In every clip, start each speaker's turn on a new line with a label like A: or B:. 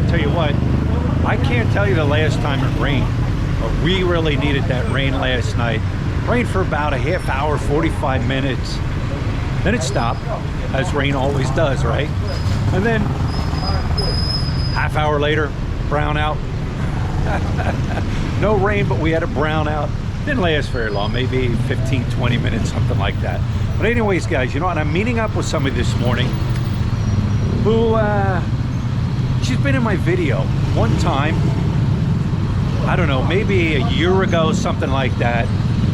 A: I'll tell you what, I can't tell you the last time it rained, but we really needed that rain last night. Rained for about a half hour, 45 minutes. Then it stopped, as rain always does, right? And then half hour later, brownout. No rain, but we had a brownout. Didn't last very long, maybe 15, 20 minutes, something like that. But anyways, guys, you know what? I'm meeting up with somebody this morning who, she's been in my video one time. I don't know, maybe a year ago, something like that.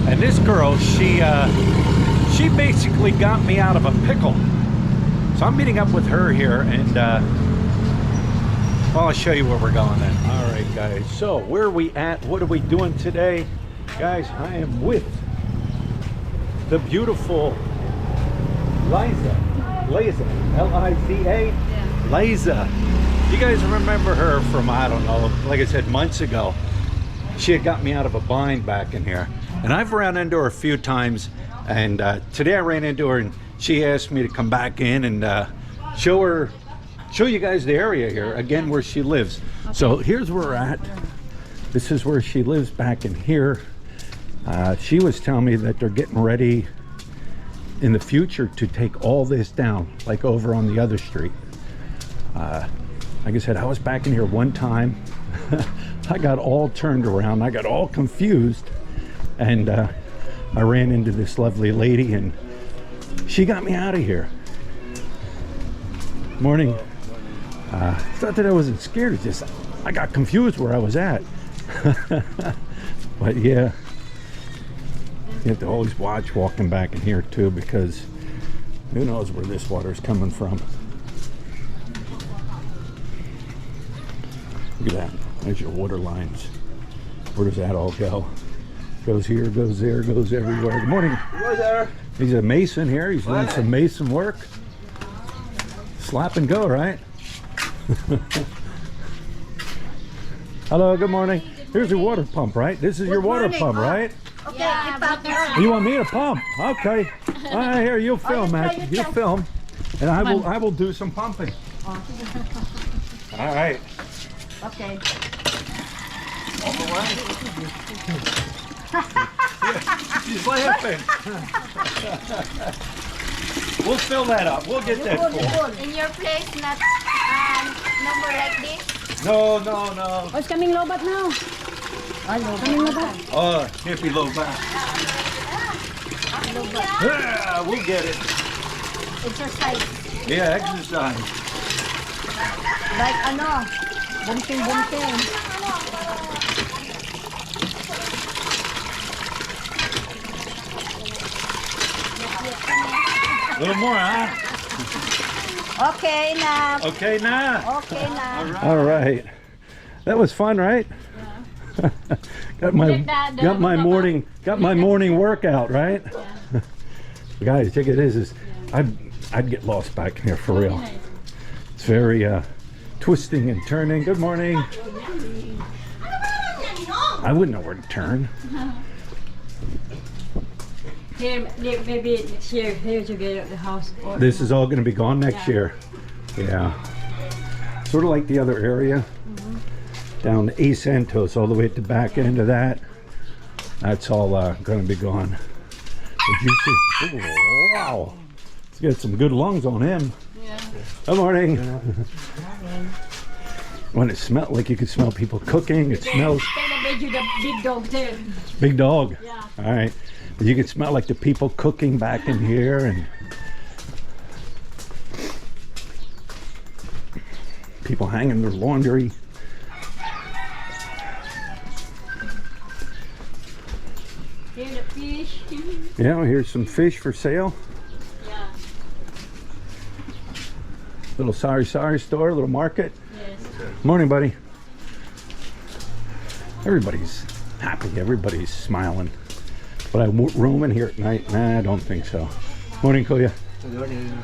A: And this girl, she basically got me out of a pickle. So I'm meeting up with her here, and well, I'll show you where we're going then. All right, guys. So where are we at? What are we doing today? Guys, I am with the beautiful Liza. L-I-Z-A? Yeah. Liza. You guys remember her from, I don't know, like I said, months ago. She had got me out of a bind back in here. And I've run into her a few times. And today I ran into her and she asked me to come back in and show you guys the area here, again, where she lives. Okay. So here's where we're at. This is where she lives back in here. She was telling me that they're getting ready in the future to take all this down, like over on the other street. Like I said, I was back in here one time. I got all turned around. I got all confused. And I ran into this lovely lady and she got me out of here. Morning. It's not that I wasn't scared, it's just I got confused where I was at. But yeah, you have to always watch walking back in here too, because who knows where this water is coming from. Look at that. There's your water lines. Where does that all go? Goes here, goes there, goes everywhere. Good morning.
B: Hello there.
A: He's a mason here. He's doing some mason work. Slap and go, right? Hello, good morning. Here's your water pump, right? This is your water pump, right?
C: Okay, yeah,
A: you want me to pump? Okay. All right, here, you'll film, Matt. You'll film. And I will do some pumping. All right.
C: Okay.
A: All the way. She's laughing. We'll fill that up. We'll get that full.
C: In your place, not no more like this?
A: No.
D: Oh, it's coming low bat now. Coming low bat.
A: Oh, can't be low back. Yeah, we'll get it.
C: Exercise.
A: Yeah, exercise.
C: Like ano? Bunting.
A: A little more, huh?
C: Okay na.
A: Okay now.
C: Okay na.
A: All right. That was fun, right? Yeah. got my morning workout, right? Yeah. Guys, check it. This is I'd get lost back here for real. It's very twisting and turning. Good morning. I wouldn't know where to turn.
D: Here, maybe here to get out the house.
A: This is all going to be gone next year. Yeah. Sort of like the other area. Down to East Santos, all the way at the back end of that. That's all going to be gone. Did you see? Ooh, wow. He's got some good lungs on him. Yeah. Good morning. When it smelled, like you could smell people cooking, it smells.
D: Big dog there.
A: Big dog.
D: Yeah.
A: All right. You can smell like the people cooking back in here, and people hanging their laundry.
D: Here's the fish.
A: Yeah, well, here's some fish for sale.
D: Yeah.
A: Little sorry store, little market.
D: Yes.
A: Morning, buddy. Everybody's happy. Everybody's smiling. But I roam in here at night? Nah, I don't think so. Morning, Koya.
B: Good morning.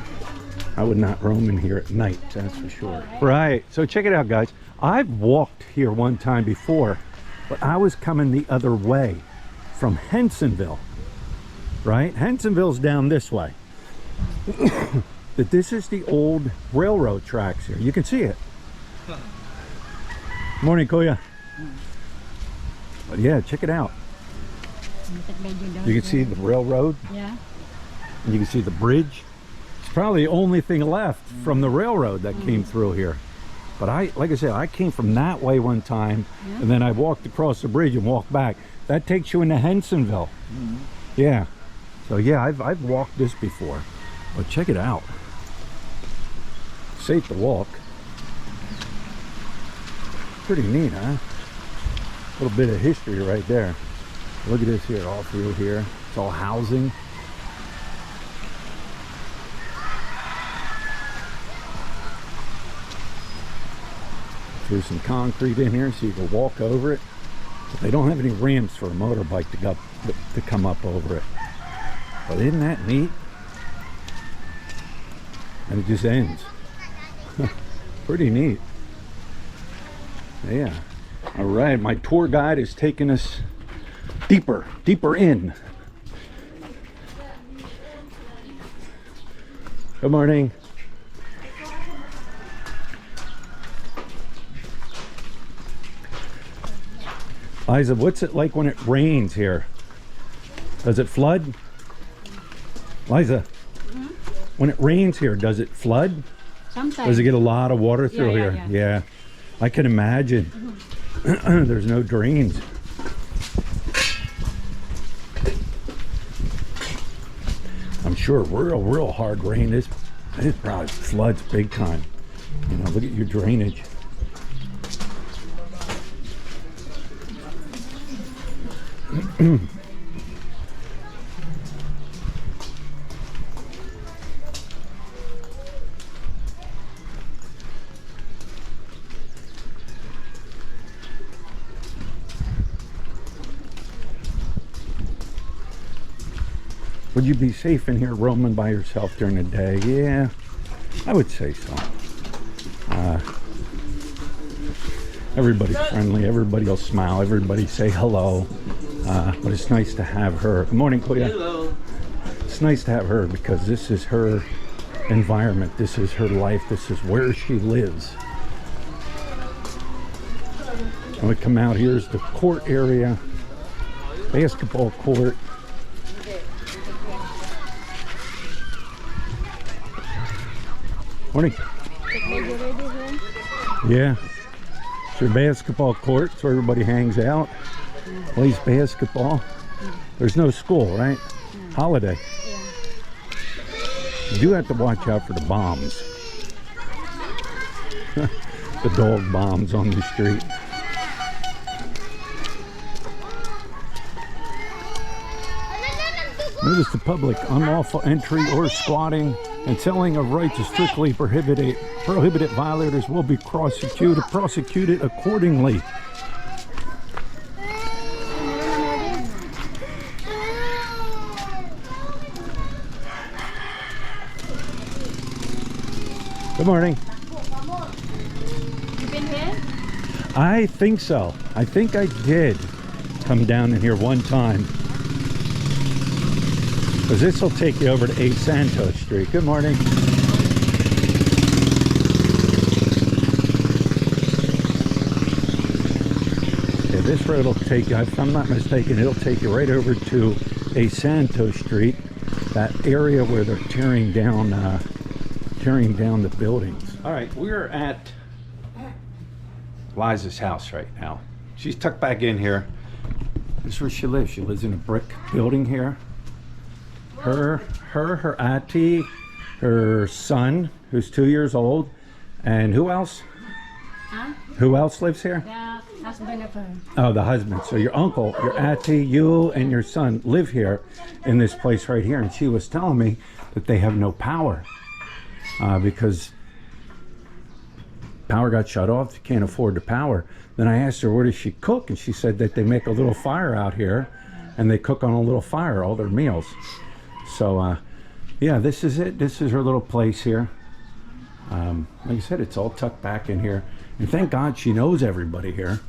A: I would not roam in here at night, that's for sure. Right, so check it out, guys. I've walked here one time before, but I was coming the other way from Hensonville, right? Hensonville's down this way. But this is the old railroad tracks here. You can see it. Morning, Kuya. But yeah, check it out. You can see the railroad.
D: Yeah.
A: And you can see the bridge. It's probably the only thing left from the railroad that came through here. But like I said, I came from that way one time, and then I walked across the bridge and walked back. That takes you into Hensonville. Yeah. So yeah, I've walked this before. But check it out. Safe to walk. Pretty neat, huh? A little bit of history right there. Look at this here, all through here. It's all housing. Threw some concrete in here so you can walk over it. But they don't have any ramps for a motorbike to come up over it. But isn't that neat? And it just ends. Pretty neat. Yeah. All right, my tour guide is taking us deeper in. Good morning. Liza, what's it like when it rains here? Does it flood? Liza, when it rains here, does it flood?
D: Sometimes.
A: Does it get a lot of water through here? Yeah. I can imagine. There's no drains. I'm sure real hard rain is probably floods big time. You know, look at your drainage. Would you be safe in here roaming by yourself during the day? Yeah, I would say so. Everybody's friendly, everybody will smile, everybody say hello. But it's nice to have her. Good morning, Kuya.
B: Hello.
A: It's nice to have her because this is her environment, this is her life, this is where she lives. And we come out, here's the court area, basketball court. Morning. Yeah. It's your basketball court, so everybody hangs out, plays basketball. There's no school, right? Holiday. You do have to watch out for the bombs. The dog bombs on the street. Notice the public unlawful entry or squatting and selling of rights is strictly prohibited. Prohibited violators will be prosecuted accordingly. Good morning.
D: You been here?
A: I think so. I think I did come down in here one time. Because this will take you over to A Santos Street. Good morning. Yeah, this road will take you, if I'm not mistaken, it'll take you right over to A Santos Street. That area where they're tearing down the buildings. All right, we're at Liza's house right now. She's tucked back in here. This is where she lives. She lives in a brick building here. Her auntie, her son, who's 2 years old, and who else?
D: Huh?
A: Who else lives here?
D: The husband of her.
A: Oh, the husband. So your uncle, your auntie, you, and your son live here in this place right here. And she was telling me that they have no power because power got shut off. They can't afford the power. Then I asked her, where does she cook? And she said that they make a little fire out here and they cook on a little fire all their meals. So yeah, this is it. This is her little place here. Like I said, it's all tucked back in here. And thank God she knows everybody here.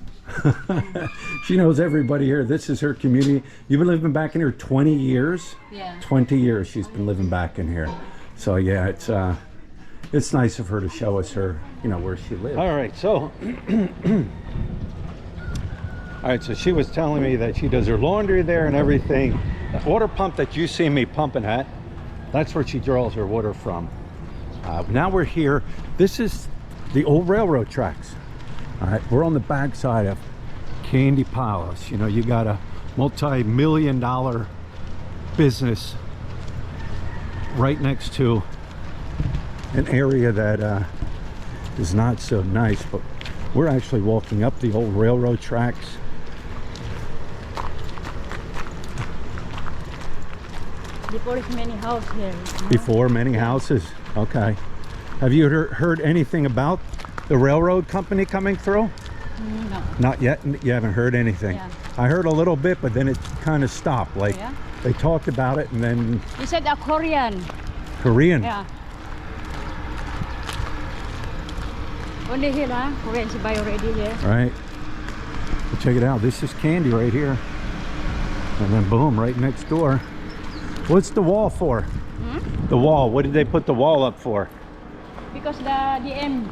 A: She knows everybody here. This is her community. You've been living back in here 20 years?
D: Yeah.
A: 20 years she's been living back in here. So yeah, it's nice of her to show us her, you know, where she lives. All right, so all right, so she was telling me that she does her laundry there and everything. The water pump that you see me pumping at, that's where she draws her water from. Now we're here. This is the old railroad tracks. All right, we're on the back side of Candy Palace. You know, you got a multi-million-dollar business right next to an area that is not so nice, but we're actually walking up the old railroad tracks.
D: Before is many houses here. No?
A: Before many houses. Okay. Have you heard anything about the railroad company coming through?
D: No.
A: Not yet. You haven't heard anything.
D: Yeah.
A: I heard a little bit, but then it kind of stopped. Like
D: Yeah.
A: they talked about it, and then
D: You said a Korean.
A: Korean.
D: Yeah. Only here, huh? Korean she buy already here.
A: Right. But check it out. This is Candy right here, and then boom, right next door. What's the wall for?
D: Hmm?
A: The wall. What did they put the wall up for?
D: Because the end.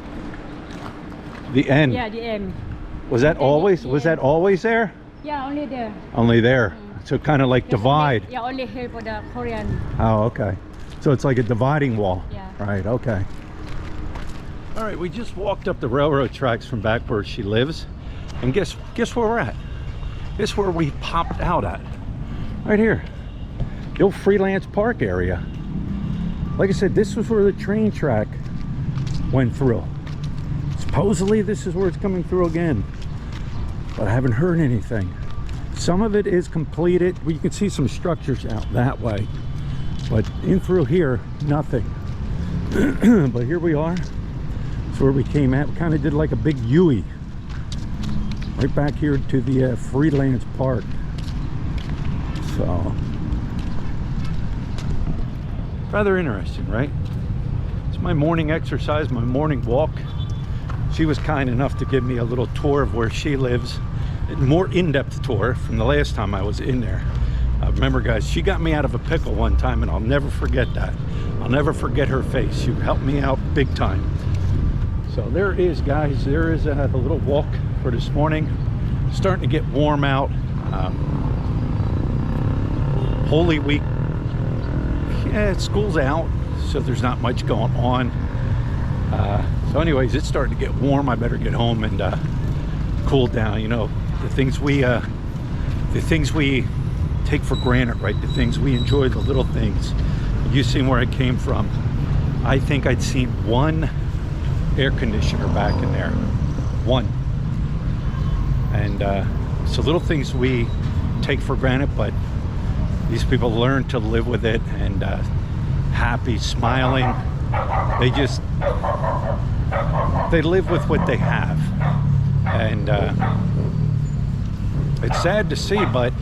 A: The end.
D: Yeah, the end.
A: Was that always?
D: Yeah.
A: Was that always there?
D: Yeah, only there.
A: Only there. So kind of like
D: Just
A: divide.
D: only- yeah, only here for the Korean.
A: Oh, okay. So it's like a dividing wall.
D: Yeah.
A: Right, okay. All right, we just walked up the railroad tracks from back where she lives. And guess where we're at? Guess where we popped out at? Right here. The old Freelance Park area. Like I said, this was where the train track went through. Supposedly this is where it's coming through again. But I haven't heard anything. Some of it is completed. You can see some structures out that way. But in through here, nothing. But here we are. That's where we came at. We kind of did like a big U-ey. Right back here to the Freelance Park. So, rather interesting, right? It's my morning exercise, my morning walk. She was kind enough to give me a little tour of where she lives. A more in-depth tour from the last time I was in there. Remember guys, she got me out of a pickle one time, and I'll never forget that. I'll never forget her face. She helped me out big time. So there is, guys, there is a little walk for this morning. Starting to get warm out. Holy Week, yeah, school's out, so there's not much going on. So anyways, it's starting to get warm. I better get home and cool down. You know, the things we take for granted, right? The things we enjoy, the little things. You seen where I came from. I think I'd seen one air conditioner back in there. One. And so little things we take for granted, but these people learn to live with it, and happy, smiling. They live with what they have. And it's sad to see, but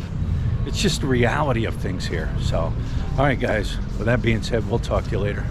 A: it's just the reality of things here. So, all right, guys, with that being said, we'll talk to you later.